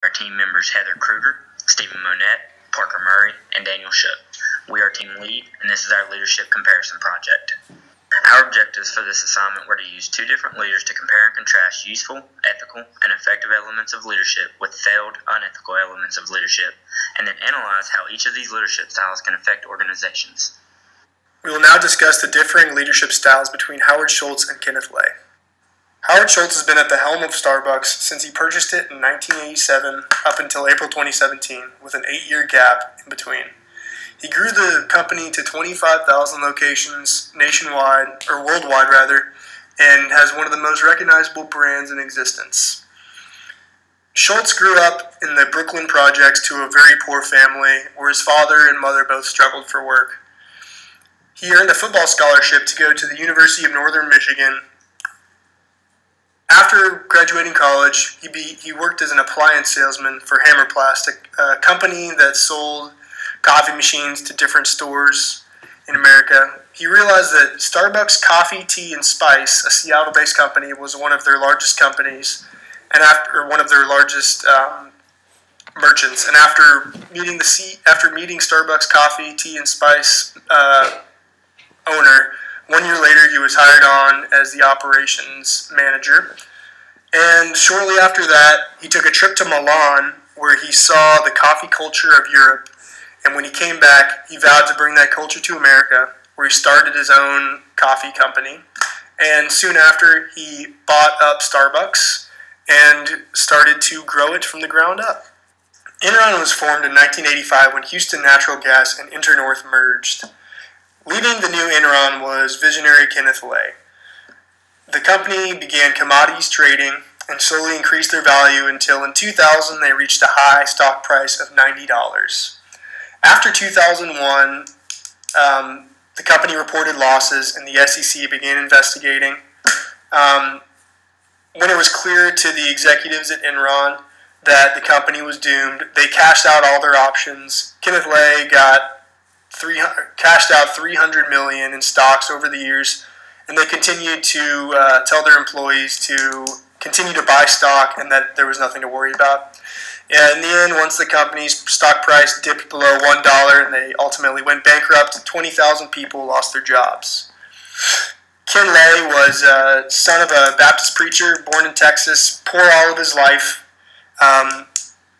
our team members Heather Kruger, Stephen Monet, Parker Murry, and Daniel Schultz. We are Team L.E.A.D, and this is our leadership comparison project. Our objectives for this assignment were to use two different leaders to compare and contrast useful, ethical, and effective elements of leadership with failed, unethical elements of leadership, and then analyze how each of these leadership styles can affect organizations. We will now discuss the differing leadership styles between Howard Schultz and Kenneth L.E.A.D. Howard Schultz has been at the helm of Starbucks since he purchased it in 1987 up until April 2017, with an 8-year gap in between. He grew the company to 25,000 locations nationwide, or worldwide rather, and has one of the most recognizable brands in existence. Schultz grew up in the Brooklyn projects to a very poor family, where his father and mother both struggled for work. He earned a football scholarship to go to the University of Northern Michigan. After graduating college, he worked as an appliance salesman for Hammer Plastic, a company that sold coffee machines to different stores in America. He realized that Starbucks Coffee, Tea, and Spice, a Seattle-based company, was one of their largest companies, and one of their largest merchants. And after meeting Starbucks Coffee, Tea, and Spice owner, 1 year later he was hired on as the operations manager. And shortly after that, he took a trip to Milan, where he saw the coffee culture of Europe. And when he came back, he vowed to bring that culture to America, where he started his own coffee company. And soon after, he bought up Starbucks and started to grow it from the ground up. Enron was formed in 1985 when Houston Natural Gas and Internorth merged. Leading the new Enron was visionary Kenneth L.E.A.D. The company began commodities trading and slowly increased their value until in 2000 they reached a high stock price of $90. After 2001, the company reported losses and the SEC began investigating. When it was clear to the executives at Enron that the company was doomed, they cashed out all their options. Kenneth L.E.A.D cashed out $300 million in stocks over the years, and they continued to tell their employees to continue to buy stock and that there was nothing to worry about. And in the end, once the company's stock price dipped below $1 and they ultimately went bankrupt, 20,000 people lost their jobs. Ken L.E.A.D was son of a Baptist preacher born in Texas, poor all of his life.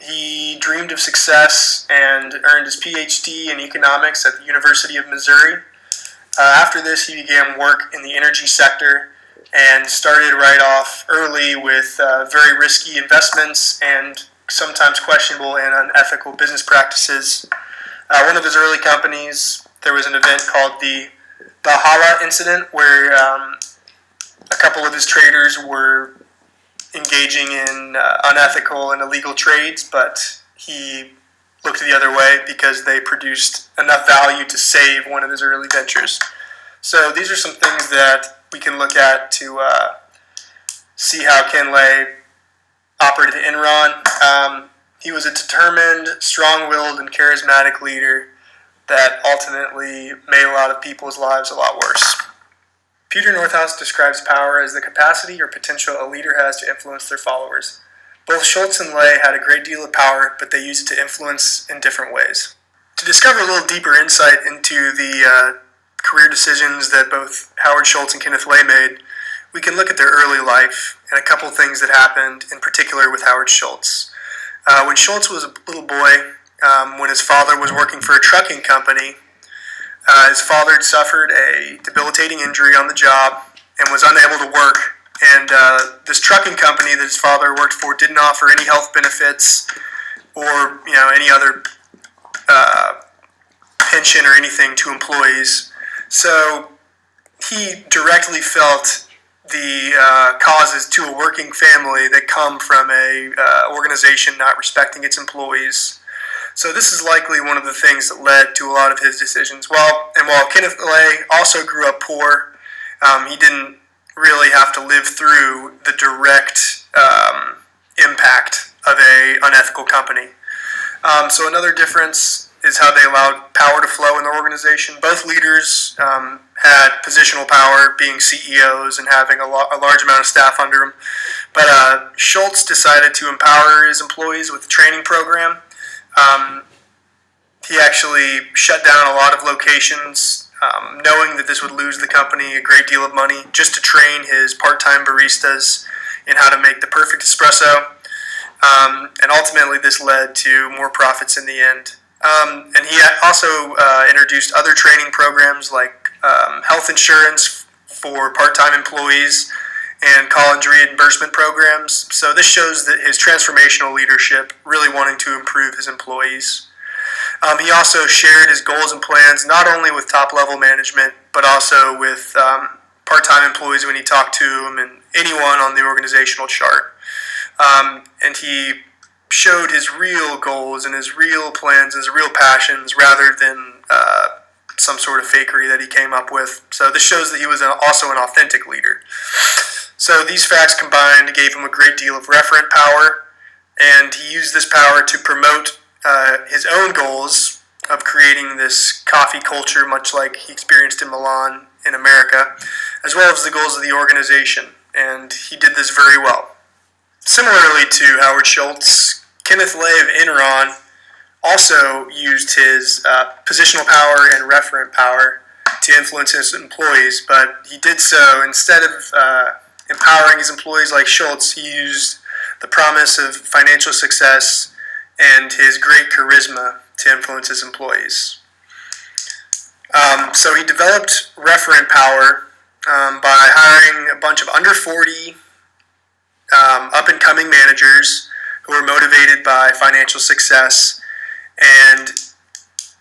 He dreamed of success and earned his Ph.D. in economics at the University of Missouri. After this, he began work in the energy sector and started right off early with very risky investments and sometimes questionable and unethical business practices. One of his early companies, there was an event called the Valhalla incident, where a couple of his traders were engaging in unethical and illegal trades, but he looked the other way because they produced enough value to save one of his early ventures. So these are some things that we can look at to see how Ken L.E.A.D operated at Enron. He was a determined, strong-willed, and charismatic leader that ultimately made a lot of people's lives a lot worse. Peter Northouse describes power as the capacity or potential a leader has to influence their followers. Both Schultz and L.E.A.D had a great deal of power, but they used it to influence in different ways. To discover a little deeper insight into the career decisions that both Howard Schultz and Kenneth L.E.A.D made, we can look at their early life and a couple things that happened, in particular with Howard Schultz. When Schultz was a little boy, when his father was working for a trucking company, his father had suffered a debilitating injury on the job and was unable to work. And this trucking company that his father worked for didn't offer any health benefits or any other pension or anything to employees. So he directly felt the causes to a working family that come from a organization not respecting its employees. So this is likely one of the things that led to a lot of his decisions. While Kenneth L.E.A.D also grew up poor, he didn't really have to live through the direct impact of an unethical company. So another difference is how they allowed power to flow in their organization. Both leaders had positional power, being CEOs and having a large amount of staff under them. But Schultz decided to empower his employees with a training program. He actually shut down a lot of locations, knowing that this would lose the company a great deal of money, just to train his part-time baristas in how to make the perfect espresso. And ultimately, this led to more profits in the end. And he also introduced other training programs like health insurance for part-time employees and college reimbursement programs. So this shows that his transformational leadership, really wanting to improve his employees. He also shared his goals and plans not only with top-level management, but also with part-time employees when he talked to them and anyone on the organizational chart. And he showed his real goals and his real plans and his real passions rather than some sort of fakery that he came up with. So this shows that he was also an authentic leader. So these facts combined gave him a great deal of referent power, and he used this power to promote his own goals of creating this coffee culture, much like he experienced in Milan in America, as well as the goals of the organization, and he did this very well. Similarly to Howard Schultz, Kenneth L.E.A.D of Enron also used his positional power and referent power to influence his employees, but he did so instead of empowering his employees like Schultz. He used the promise of financial success and his great charisma to influence his employees. So he developed referent power by hiring a bunch of under 40 up-and-coming managers who were motivated by financial success, and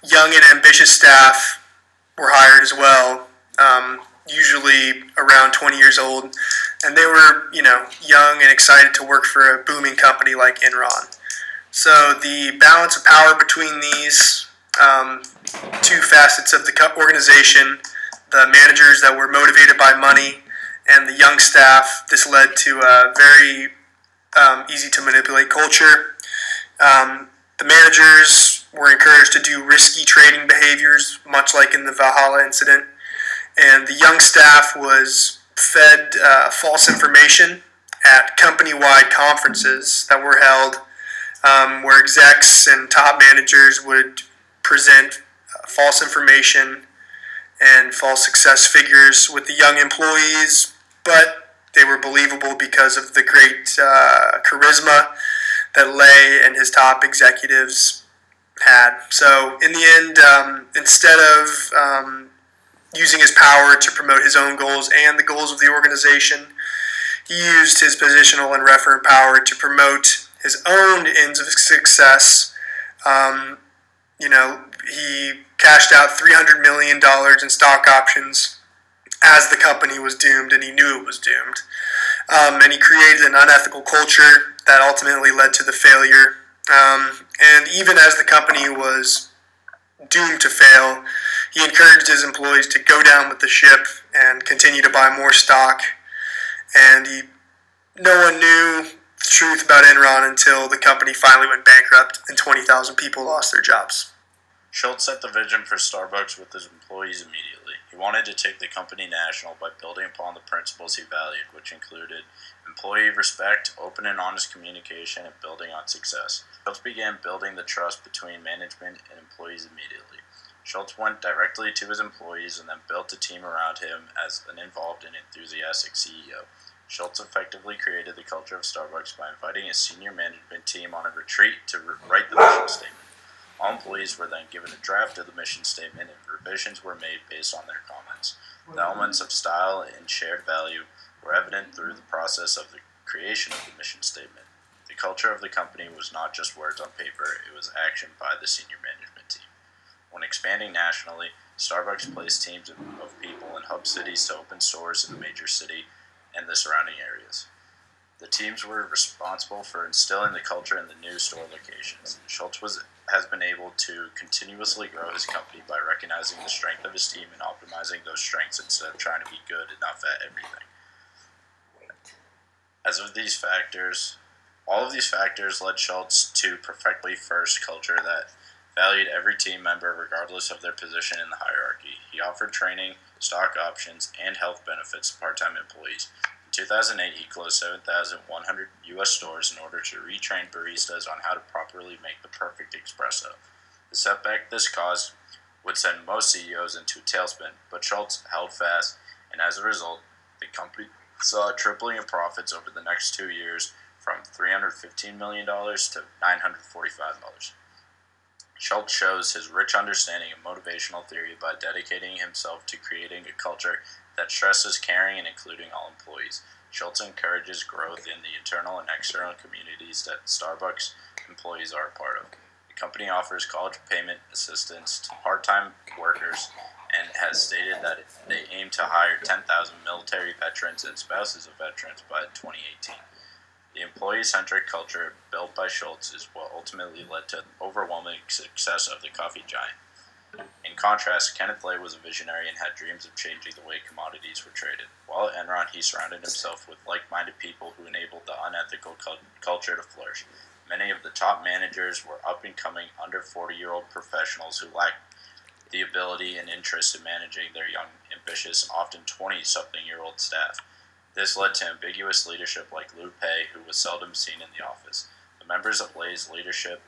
young and ambitious staff were hired as well, usually around 20 years old, and they were, young and excited to work for a booming company like Enron. So the balance of power between these two facets of the organization, the managers that were motivated by money and the young staff, this led to a very easy to manipulate culture. The managers were encouraged to do risky trading behaviors, much like in the Valhalla incident, and the young staff was fed false information at company-wide conferences that were held, where execs and top managers would present false information and false success figures with the young employees, but they were believable because of the great charisma that L.E.A.D and his top executives had. So in the end, instead of using his power to promote his own goals and the goals of the organization, he used his positional and referent power to promote his own ends of success. He cashed out $300 million in stock options as the company was doomed, and he knew it was doomed. And he created an unethical culture that ultimately led to the failure. And even as the company was doomed to fail, he encouraged his employees to go down with the ship and continue to buy more stock. And no one knew the truth about Enron until the company finally went bankrupt and 20,000 people lost their jobs. Schultz set the vision for Starbucks with his employees immediately. He wanted to take the company national by building upon the principles he valued, which included employee respect, open and honest communication, and building on success. Schultz began building the trust between management and employees immediately. Schultz went directly to his employees and then built a team around him as an involved and enthusiastic CEO. Schultz effectively created the culture of Starbucks by inviting his senior management team on a retreat to write the mission statement. All employees were then given a draft of the mission statement, and revisions were made based on their comments. The elements of style and shared value were evident through the process of the creation of the mission statement. The culture of the company was not just words on paper, it was action by the senior management team. When expanding nationally, Starbucks placed teams of people in hub cities to open stores in the major city and the surrounding areas. The teams were responsible for instilling the culture in the new store locations. Schultz has been able to continuously grow his company by recognizing the strength of his team and optimizing those strengths instead of trying to be good enough at everything. All of these factors led Schultz to perfectly first culture that valued every team member regardless of their position in the hierarchy. He offered training, stock options, and health benefits to part-time employees. In 2008, he closed 7,100 U.S. stores in order to retrain baristas on how to properly make the perfect espresso. The setback this caused would send most CEOs into a tailspin, but Schultz held fast, and as a result, the company saw a tripling of profits over the next 2 years from $315 million to $945 million. Schultz shows his rich understanding of motivational theory by dedicating himself to creating a culture that stresses caring and including all employees. Schultz encourages growth in the internal and external communities that Starbucks employees are a part of. The company offers college payment assistance to part-time workers and has stated that they aim to hire 10,000 military veterans and spouses of veterans by 2018. The employee-centric culture built by Schultz is what ultimately led to the overwhelming success of the coffee giant. In contrast, Kenneth L.E.A.D was a visionary and had dreams of changing the way commodities were traded. While at Enron, he surrounded himself with like-minded people who enabled the unethical culture to flourish. Many of the top managers were up-and-coming, under 40-year-old professionals who lacked the ability and interest in managing their young, ambitious, often 20-something-year-old staff. This led to ambiguous leadership like L.E.A.D, who was seldom seen in the office. The members of L.E.A.D's leadership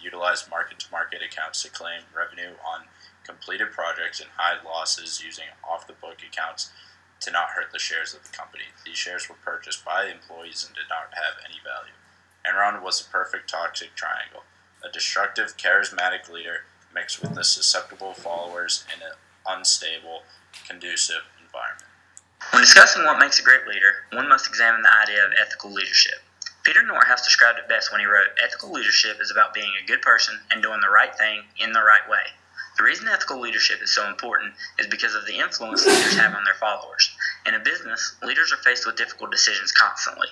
utilized market-to-market accounts to claim revenue on completed projects and hide losses using off-the-book accounts to not hurt the shares of the company. These shares were purchased by the employees and did not have any value. Enron was the perfect toxic triangle, a destructive, charismatic leader mixed with the susceptible followers in an unstable, conducive environment. When discussing what makes a great leader, one must examine the idea of ethical leadership. Peter Northouse described it best when he wrote, "Ethical leadership is about being a good person and doing the right thing in the right way." The reason ethical leadership is so important is because of the influence leaders have on their followers. In a business, leaders are faced with difficult decisions constantly.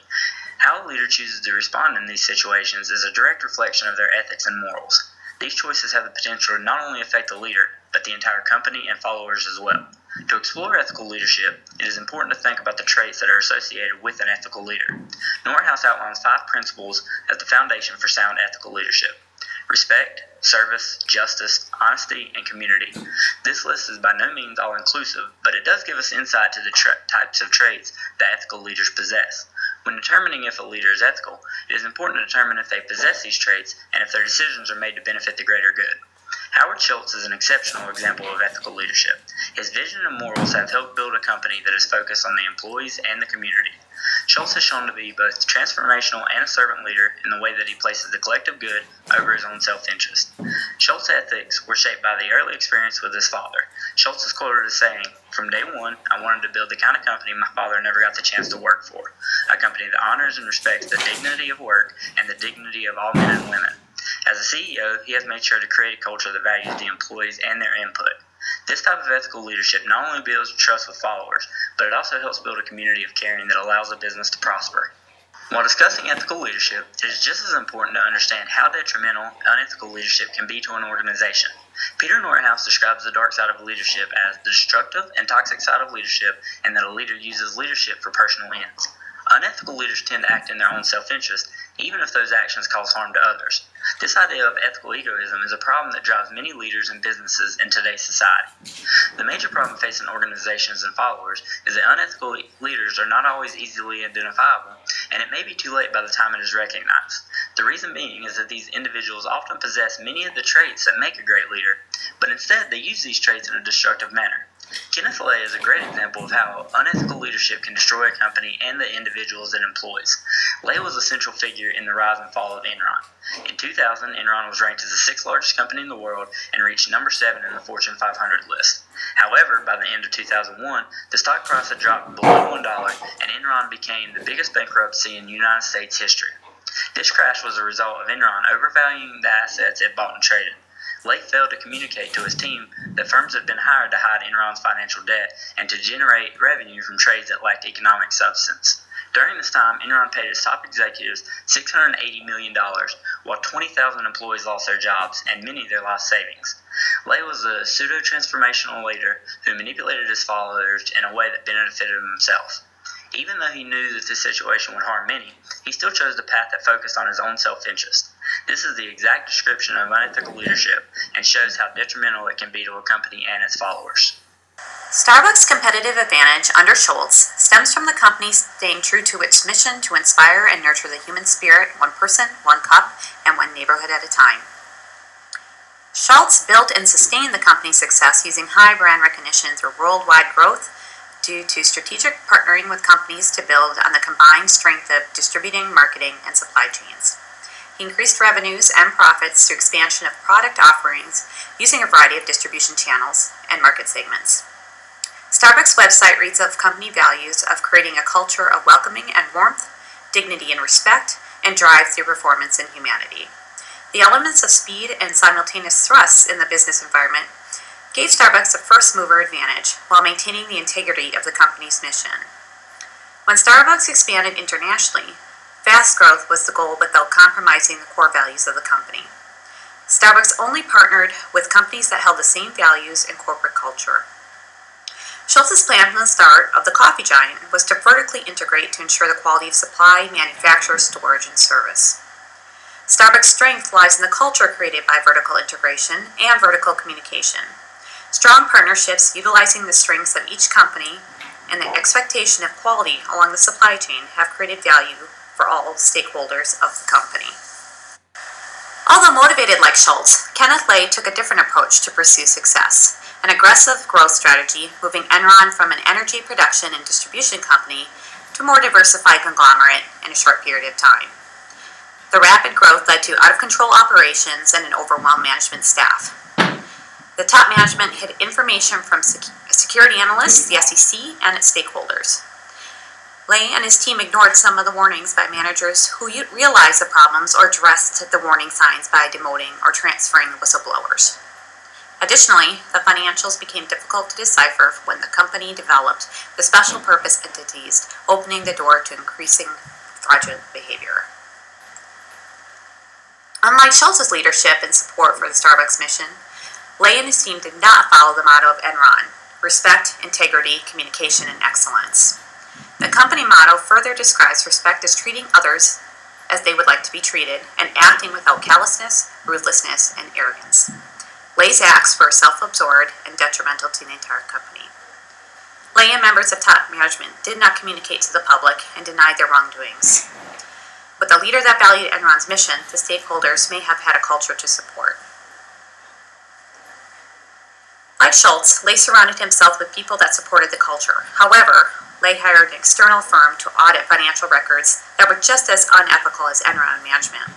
How a leader chooses to respond in these situations is a direct reflection of their ethics and morals. These choices have the potential to not only affect the leader, but the entire company and followers as well. To explore ethical leadership, it is important to think about the traits that are associated with an ethical leader. Northouse outlines 5 principles as the foundation for sound ethical leadership: respect, service, justice, honesty, and community. This list is by no means all-inclusive, but it does give us insight to the types of traits that ethical leaders possess. When determining if a leader is ethical, it is important to determine if they possess these traits and if their decisions are made to benefit the greater good. Howard Schultz is an exceptional example of ethical leadership. His vision and morals have helped build a company that is focused on the employees and the community. Schultz has shown to be both transformational and a servant leader in the way that he places the collective good over his own self-interest. Schultz's ethics were shaped by the early experience with his father. Schultz is quoted as saying, "From day one, I wanted to build the kind of company my father never got the chance to work for, a company that honors and respects the dignity of work and the dignity of all men and women." As a CEO, he has made sure to create a culture that values the employees and their input. This type of ethical leadership not only builds trust with followers, but it also helps build a community of caring that allows a business to prosper. While discussing ethical leadership, it is just as important to understand how detrimental unethical leadership can be to an organization. Peter Northouse describes the dark side of leadership as the destructive and toxic side of leadership, and that a leader uses leadership for personal ends. Unethical leaders tend to act in their own self-interest, even if those actions cause harm to others. This idea of ethical egoism is a problem that drives many leaders and businesses in today's society. The major problem facing organizations and followers is that unethical leaders are not always easily identifiable, and it may be too late by the time it is recognized. The reason being is that these individuals often possess many of the traits that make a great leader, but instead they use these traits in a destructive manner. Kenneth L.E.A.D is a great example of how unethical leadership can destroy a company and the individuals it employs. L.E.A.D was a central figure in the rise and fall of Enron. In 2000, Enron was ranked as the 6th largest company in the world and reached number 7 in the Fortune 500 list. However, by the end of 2001, the stock price had dropped below $1, and Enron became the biggest bankruptcy in United States history. This crash was a result of Enron overvaluing the assets it bought and traded. L.E.A.D failed to communicate to his team that firms had been hired to hide Enron's financial debt and to generate revenue from trades that lacked economic substance. During this time, Enron paid its top executives $680 million, while 20,000 employees lost their jobs and many their life savings. L.E.A.D was a pseudo-transformational leader who manipulated his followers in a way that benefited himself. Even though he knew that this situation would harm many, he still chose the path that focused on his own self-interest. This is the exact description of unethical leadership and shows how detrimental it can be to a company and its followers. Starbucks' competitive advantage under Schultz stems stems from the company staying true to its mission to inspire and nurture the human spirit, one person, one cup, and one neighborhood at a time. Schultz built and sustained the company's success using high brand recognition through worldwide growth due to strategic partnering with companies to build on the combined strength of distributing, marketing, and supply chains. He increased revenues and profits through expansion of product offerings using a variety of distribution channels and market segments. Starbucks' website reads of company values of creating a culture of welcoming and warmth, dignity and respect, and drive through performance and humanity. The elements of speed and simultaneous thrusts in the business environment gave Starbucks a first-mover advantage while maintaining the integrity of the company's mission. When Starbucks expanded internationally, fast growth was the goal without compromising the core values of the company. Starbucks only partnered with companies that held the same values and corporate culture. Schultz's plan from the start of the coffee giant was to vertically integrate to ensure the quality of supply, manufacture, storage, and service. Starbucks' strength lies in the culture created by vertical integration and vertical communication. Strong partnerships utilizing the strengths of each company and the expectation of quality along the supply chain have created value for all stakeholders of the company. Although motivated like Schultz, Kenneth L.E.A.D took a different approach to pursue success, an aggressive growth strategy moving Enron from an energy production and distribution company to a more diversified conglomerate in a short period of time. The rapid growth led to out-of-control operations and an overwhelmed management staff. The top management hid information from security analysts, the SEC, and its stakeholders. L.E.A.D and his team ignored some of the warnings by managers who realized the problems or addressed the warning signs by demoting or transferring whistleblowers. Additionally, the financials became difficult to decipher when the company developed the special purpose entities, opening the door to increasing fraudulent behavior. Unlike Schultz's leadership and support for the Starbucks mission, L.E.A.D and his team did not follow the motto of Enron: respect, integrity, communication, and excellence. The company motto further describes respect as treating others as they would like to be treated and acting without callousness, ruthlessness, and arrogance. L.E.A.D's acts were self-absorbed and detrimental to the entire company. L.E.A.D and members of top management did not communicate to the public and denied their wrongdoings. With a leader that valued Enron's mission, the stakeholders may have had a culture to support. Like Schultz, L.E.A.D surrounded himself with people that supported the culture. However, L.E.A.D hired an external firm to audit financial records that were just as unethical as Enron management.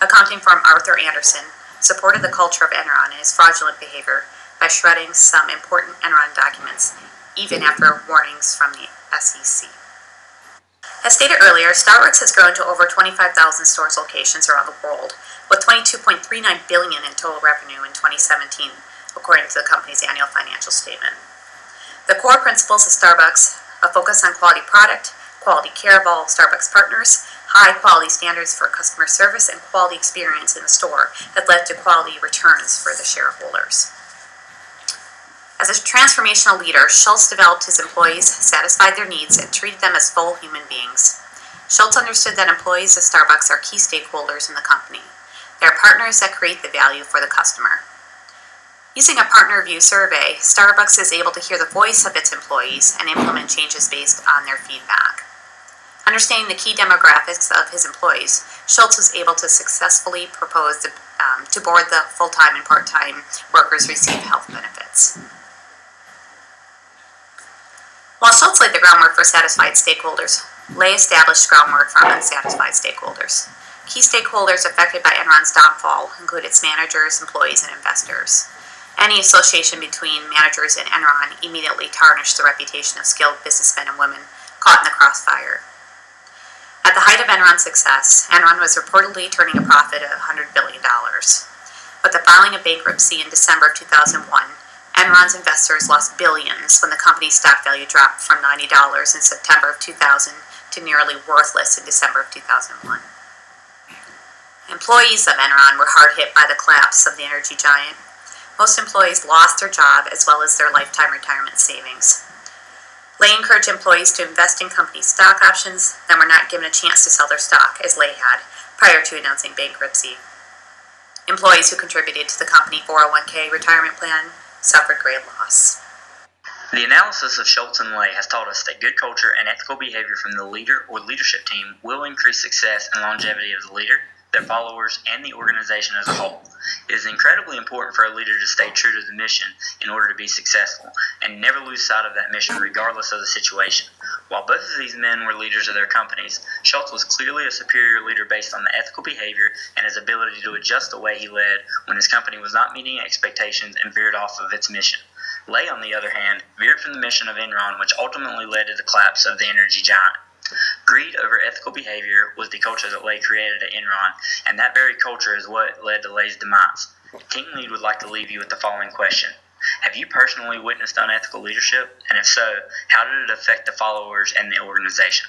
Accounting firm Arthur Andersen supported the culture of Enron and his fraudulent behavior by shredding some important Enron documents, even after warnings from the SEC. As stated earlier, Starbucks has grown to over 25,000 stores locations around the world, with $22.39 billion in total revenue in 2017, according to the company's annual financial statement. The core principles of Starbucks: a focus on quality product, quality care of all Starbucks partners, high quality standards for customer service, and quality experience in the store that led to quality returns for the shareholders. As a transformational leader, Schultz developed his employees, satisfied their needs, and treated them as full human beings. Schultz understood that employees of Starbucks are key stakeholders in the company. They are partners that create the value for the customer. Using a partner review survey, Starbucks is able to hear the voice of its employees and implement changes based on their feedback. Understanding the key demographics of his employees, Schultz was able to successfully propose to board the full-time and part-time workers receive health benefits. While Schultz laid the groundwork for satisfied stakeholders, L.E.A.D established groundwork for unsatisfied stakeholders. Key stakeholders affected by Enron's downfall include its managers, employees, and investors. Any association between managers and Enron immediately tarnished the reputation of skilled businessmen and women caught in the crossfire. At the height of Enron's success, Enron was reportedly turning a profit of $100 billion. With the filing of bankruptcy in December of 2001, Enron's investors lost billions when the company's stock value dropped from $90 in September of 2000 to nearly worthless in December of 2001. Employees of Enron were hard hit by the collapse of the energy giant. Most employees lost their job as well as their lifetime retirement savings. L.E.A.D encouraged employees to invest in company stock options that were not given a chance to sell their stock, as L.E.A.D had, prior to announcing bankruptcy. Employees who contributed to the company 401k retirement plan suffered great loss. The analysis of Schultz and L.E.A.D has taught us that good culture and ethical behavior from the leader or leadership team will increase success and longevity of the leader, their followers, and the organization as a whole. It is incredibly important for a leader to stay true to the mission in order to be successful and never lose sight of that mission regardless of the situation. While both of these men were leaders of their companies, Schultz was clearly a superior leader based on the ethical behavior and his ability to adjust the way he led when his company was not meeting expectations and veered off of its mission. L.E.A.D, on the other hand, veered from the mission of Enron, which ultimately led to the collapse of the energy giant. Greed over ethical behavior was the culture that L.E.A.D created at Enron, and that very culture is what led to L.E.A.'s demise. Team L.E.A.D would like to leave you with the following question. Have you personally witnessed unethical leadership? And if so, how did it affect the followers and the organization?